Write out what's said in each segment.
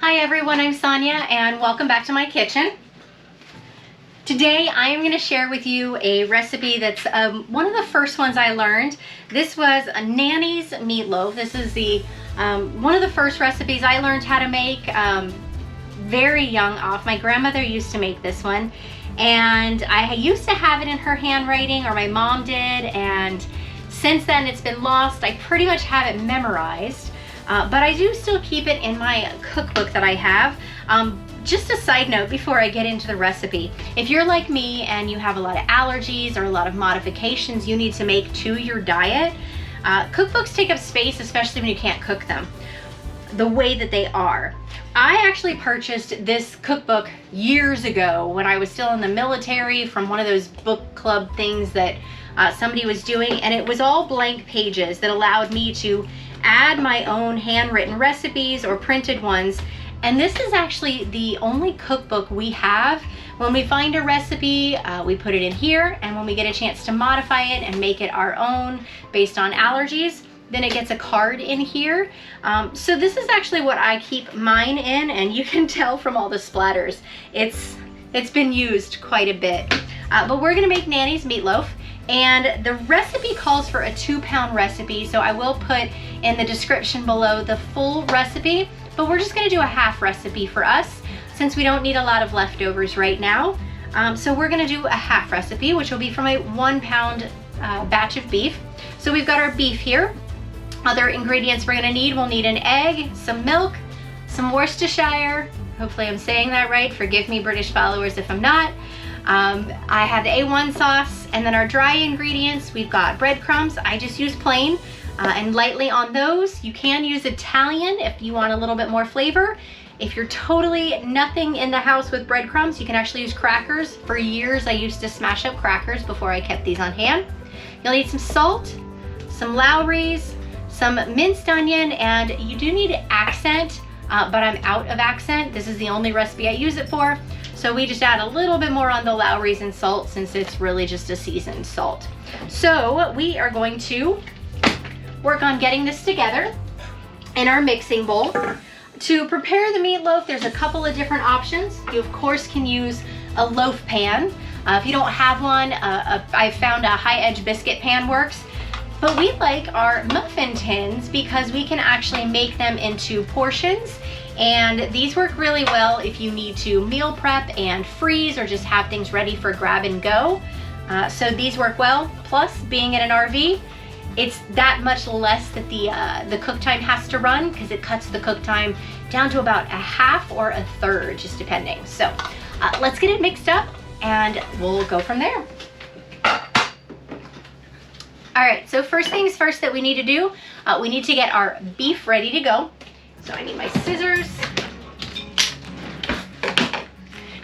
Hi everyone, I'm Sonia and welcome back to my kitchen. Today I am going to share with you a recipe that's one of the first ones I learned. This was a Nanny's meatloaf. This is the one of the first recipes I learned how to make very young off. My grandmother used to make this one and I used to have it in her handwriting, or my mom did, and since then it's been lost. I pretty much have it memorized. But I do still keep it in my cookbook that I have. Just a side note before I get into the recipe. If you're like me and you have a lot of allergies or a lot of modifications you need to make to your diet, cookbooks take up space, especially when you can't cook them the way that they are. I actually purchased this cookbook years ago when I was still in the military from one of those book club things that somebody was doing, and it was all blank pages that allowed me to add my own handwritten recipes or printed ones. And this is actually the only cookbook we have. When we find a recipe, we put it in here, and when we get a chance to modify it and make it our own based on allergies, then it gets a card in here. So this is actually what I keep mine in, and you can tell from all the splatters. It's been used quite a bit. But we're gonna make Nanny's meatloaf. And the recipe calls for a 2-pound recipe, so I will put in the description below the full recipe, but we're just gonna do a half recipe for us since we don't need a lot of leftovers right now. So we're gonna do a half recipe, which will be from a 1-pound batch of beef. So we've got our beef here. Other ingredients we're gonna need, we'll need an egg, some milk, some Worcestershire. Hopefully I'm saying that right. Forgive me, British followers, if I'm not. I have the A1 sauce, and then our dry ingredients, we've got breadcrumbs. I just use plain and lightly on those. You can use Italian if you want a little bit more flavor. If you're totally nothing in the house with breadcrumbs, you can actually use crackers. For years I used to smash up crackers before I kept these on hand. You'll need some salt, some lawrys, some minced onion, and you do need accent, but I'm out of accent. This is the only recipe I use it for. So we just add a little bit more on the lawrys and salt since it's really just a seasoned salt. So we are going to work on getting this together in our mixing bowl. To prepare the meatloaf, there's a couple of different options. You of course can use a loaf pan. If you don't have one, I found a high-edge biscuit pan works. But we like our muffin tins because we can actually make them into portions. And these work really well if you need to meal prep and freeze or just have things ready for grab and go. So these work well. Plus, being in an RV, it's that much less that the cook time has to run, because it cuts the cook time down to about a half or a third, just depending. So let's get it mixed up and we'll go from there. All right, so first things first that we need to do, we need to get our beef ready to go. So I need my scissors.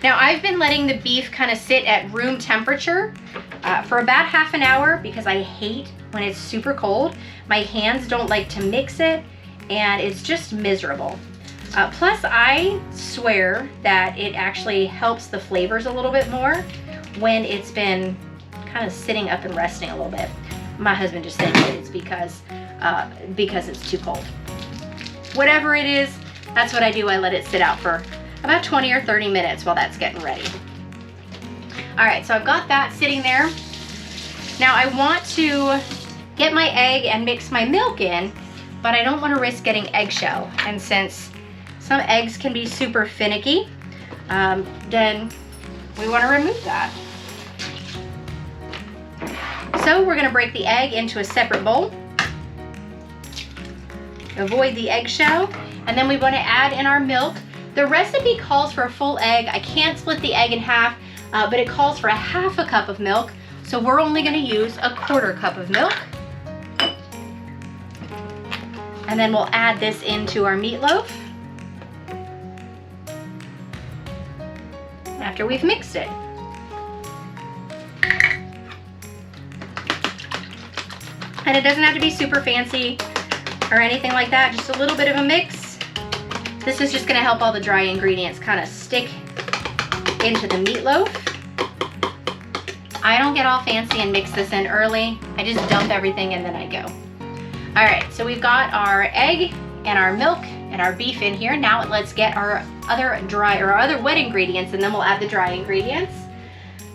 Now I've been letting the beef kind of sit at room temperature for about half an hour because I hate when it's super cold. My hands don't like to mix it and it's just miserable. Plus I swear that it actually helps the flavors a little bit more when it's been kind of sitting up and resting a little bit. My husband just thinks it's because it's too cold. Whatever it is, that's what I do. I let it sit out for about 20 or 30 minutes while that's getting ready. All right, so I've got that sitting there. Now I want to get my egg and mix my milk in, but I don't want to risk getting eggshell. And since some eggs can be super finicky, then we want to remove that. So we're gonna break the egg into a separate bowl. Avoid the eggshell, and then we want to add in our milk. The recipe calls for a full egg. I can't split the egg in half, but it calls for a half a cup of milk, so we're only going to use a 1/4 cup of milk. And then we'll add this into our meatloaf after we've mixed it. And it doesn't have to be super fancy or anything like that, just a little bit of a mix. This is just gonna help all the dry ingredients kind of stick into the meatloaf. I don't get all fancy and mix this in early. I just dump everything and then I go. All right, so we've got our egg and our milk and our beef in here. Now let's get our other wet ingredients, and then we'll add the dry ingredients.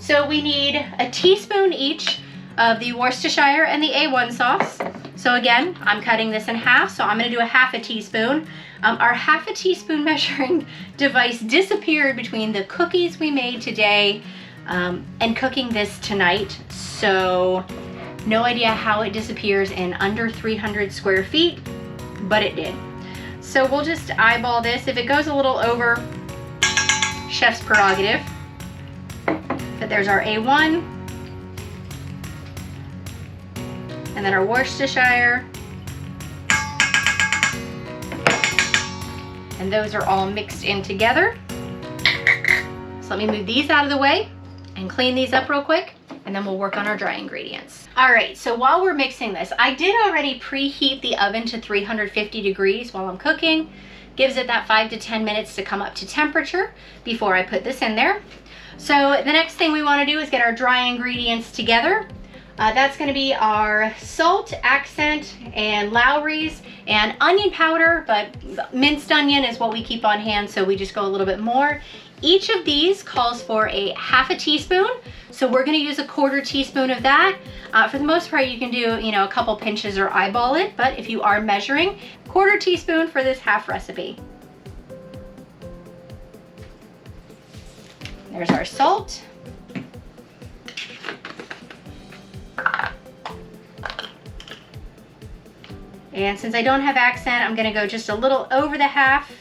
So we need a teaspoon each of the Worcestershire and the A1 sauce. So again, I'm cutting this in half, so I'm gonna do a half a teaspoon. Our half a teaspoon measuring device disappeared between the cookies we made today and cooking this tonight. So no idea how it disappears in under 300 square feet, but it did. So we'll just eyeball this. If it goes a little over, chef's prerogative. But there's our A1, and then our Worcestershire, and those are all mixed in together. So let me move these out of the way and clean these up real quick, and then we'll work on our dry ingredients. All right, so while we're mixing this, I did already preheat the oven to 350 degrees while I'm cooking. Gives it that 5 to 10 minutes to come up to temperature before I put this in there. So the next thing we want to do is get our dry ingredients together. That's going to be our salt, accent, and Lawry's, and onion powder, but minced onion is what we keep on hand, so we just go a little bit more. Each of these calls for a half a teaspoon, so we're going to use a 1/4 teaspoon of that. For the most part, you can do, a couple pinches or eyeball it, but if you are measuring, 1/4 teaspoon for this half recipe. There's our salt. And since I don't have accent, I'm gonna go just a little over the half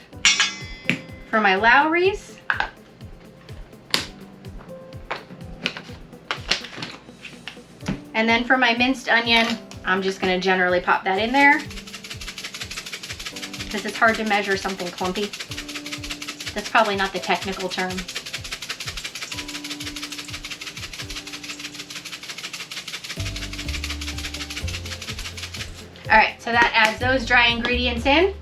for my Lawry's. And then for my minced onion, I'm just gonna generally pop that in there because it's hard to measure something clumpy. That's probably not the technical term. All right, so that adds those dry ingredients in.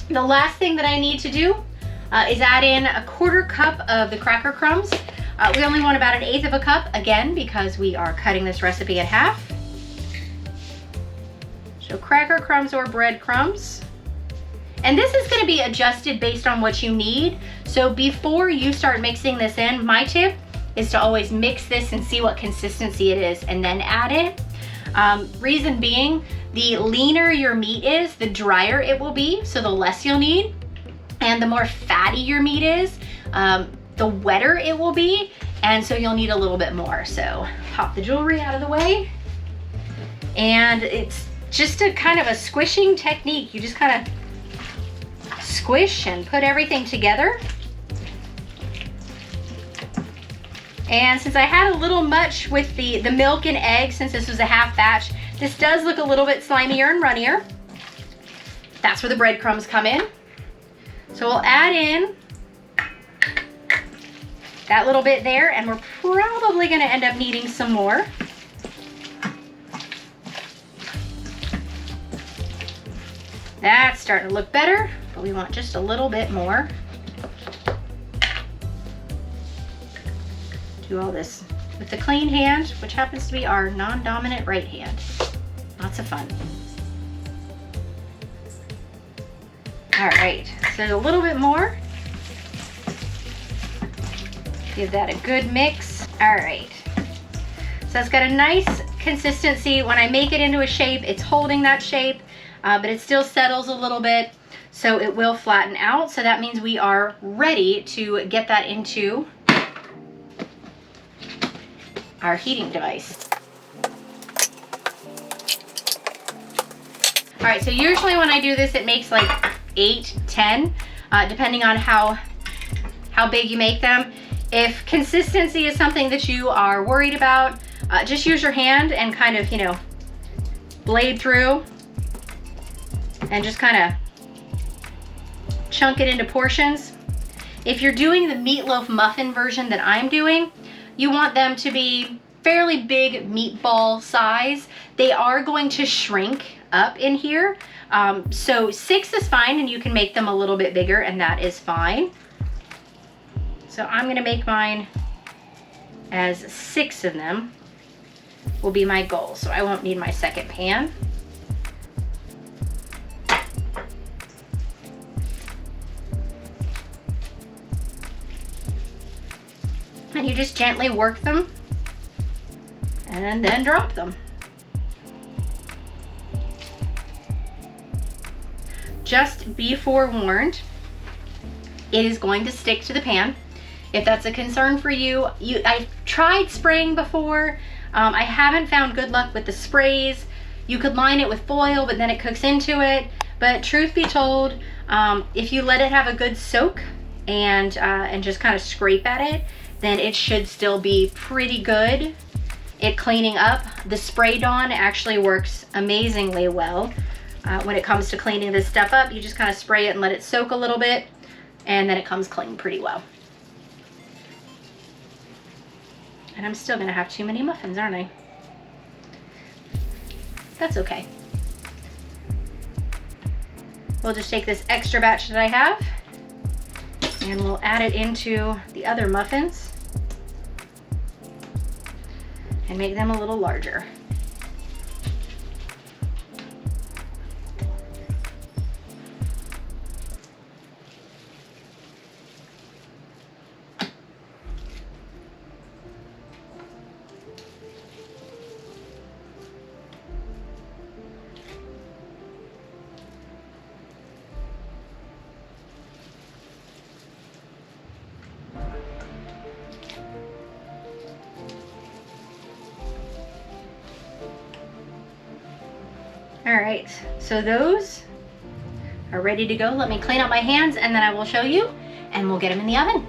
The last thing that I need to do is add in a 1/4 cup of the cracker crumbs. We only want about 1/8 of a cup, again, because we are cutting this recipe in half. So cracker crumbs or bread crumbs. And this is gonna be adjusted based on what you need. So before you start mixing this in, my tip is to always mix this and see what consistency it is and then add it. Reason being, the leaner your meat is, the drier it will be, so the less you'll need. And the more fatty your meat is, the wetter it will be, and so you'll need a little bit more. So pop the jewelry out of the way. And it's just a kind of a squishing technique. You just kind of squish and put everything together. And since I had a little much with the milk and eggs, since this was a half batch, this does look a little bit slimier and runnier. That's where the breadcrumbs come in. So we'll add in that little bit there, and we're probably gonna end up needing some more. That's starting to look better, but we want just a little bit more. Do all this with the clean hand, which happens to be our non-dominant right hand. Lots of fun. All right, so a little bit more. Give that a good mix. All right, so it's got a nice consistency. When I make it into a shape, it's holding that shape, but it still settles a little bit, so it will flatten out. So that means we are ready to get that into our heating device. All right, so usually when I do this, it makes like 8, 10, depending on how big you make them. If consistency is something that you are worried about, just use your hand and kind of, blade through and just kind of chunk it into portions. If you're doing the meatloaf muffin version that I'm doing, you want them to be fairly big meatball size. They are going to shrink up in here. So 6 is fine, and you can make them a little bit bigger, and that is fine. So I'm gonna make mine as 6 of them will be my goal. So I won't need my second pan. and you just gently work them and then drop them. Just be forewarned, it is going to stick to the pan. If that's a concern for you, I've tried spraying before. I haven't found good luck with the sprays. You could line it with foil, but then it cooks into it. But truth be told, if you let it have a good soak and just kind of scrape at it, then it should still be pretty good at cleaning up. The Spray Dawn actually works amazingly well. When it comes to cleaning this stuff up, you just kind of spray it and let it soak a little bit, and then it comes clean pretty well. And I'm still gonna have too many muffins, aren't I? That's okay. We'll just take this extra batch that I have and we'll add it into the other muffins and make them a little larger. All right, so those are ready to go. Let me clean up my hands and then I will show you and we'll get them in the oven.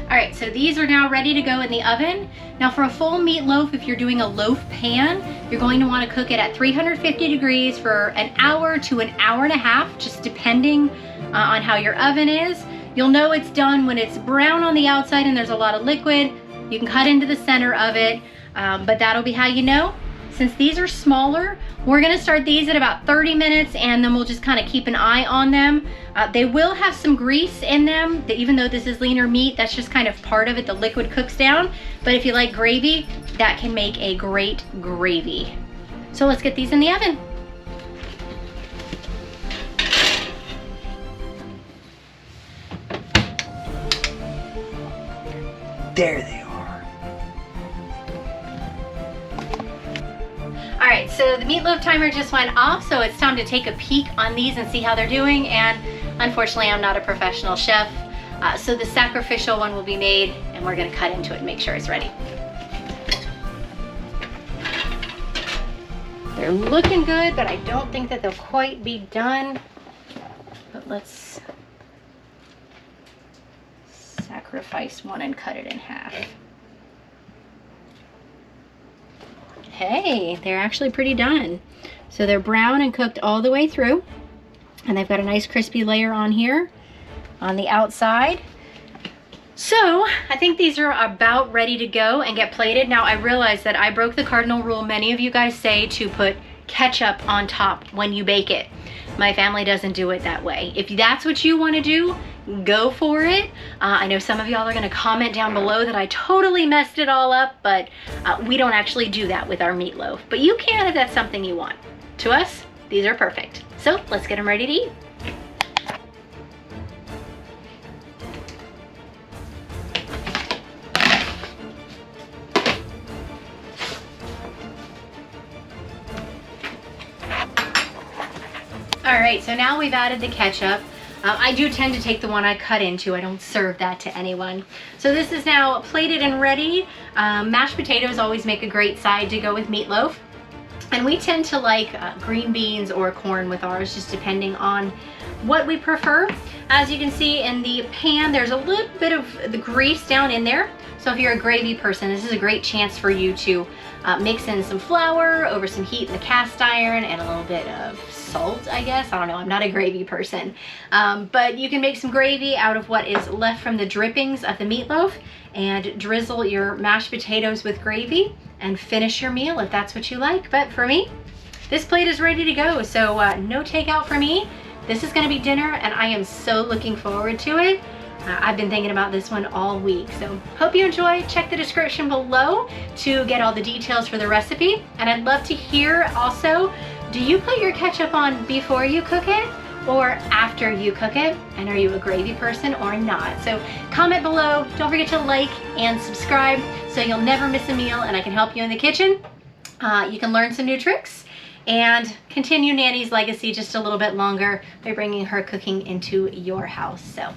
All right, so these are now ready to go in the oven. Now for a full meatloaf, if you're doing a loaf pan, you're going to want to cook it at 350 degrees for an hour to an hour and a half, just depending on how your oven is. You'll know it's done when it's brown on the outside and there's a lot of liquid. You can cut into the center of it, but that'll be how you know. Since these are smaller, we're gonna start these at about 30 minutes and then we'll just kind of keep an eye on them. They will have some grease in them, even though this is leaner meat, that's just kind of part of it, the liquid cooks down. But if you like gravy, that can make a great gravy. So let's get these in the oven. There they are. All right, so the meatloaf timer just went off, so it's time to take a peek on these and see how they're doing. And unfortunately, I'm not a professional chef, so the sacrificial one will be made and we're gonna cut into it and make sure it's ready. They're looking good, but I don't think that they'll quite be done. But let's sacrifice one and cut it in half. Hey, they're actually pretty done. So they're brown and cooked all the way through, and they've got a nice crispy layer on here on the outside. So I think these are about ready to go and get plated. Now I realize that I broke the cardinal rule. Many of you guys say to put ketchup on top when you bake it. My family doesn't do it that way. If that's what you want to do, go for it. I know some of y'all are going to comment down below that I totally messed it all up, but we don't actually do that with our meatloaf. But you can if that's something you want. To us, these are perfect. So let's get them ready to eat. All right, so now we've added the ketchup. I do tend to take the one I cut into. I don't serve that to anyone. So this is now plated and ready. Mashed potatoes always make a great side to go with meatloaf. And we tend to like green beans or corn with ours, just depending on what we prefer. As you can see in the pan, there's a little bit of the grease down in there. So if you're a gravy person, this is a great chance for you to mix in some flour over some heat in the cast iron and a little bit of salt, I guess. I don't know, I'm not a gravy person. But you can make some gravy out of what is left from the drippings of the meatloaf and drizzle your mashed potatoes with gravy and finish your meal if that's what you like. But for me, this plate is ready to go. So no takeout for me. This is gonna be dinner and I am so looking forward to it. I've been thinking about this one all week. So hope you enjoy. Check the description below to get all the details for the recipe. And I'd love to hear also Do you put your ketchup on before you cook it or after you cook it? And are you a gravy person or not? So comment below. Don't forget to like and subscribe so you'll never miss a meal and I can help you in the kitchen. You can learn some new tricks and continue Nanny's legacy just a little bit longer by bringing her cooking into your house. So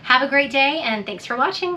have a great day and thanks for watching.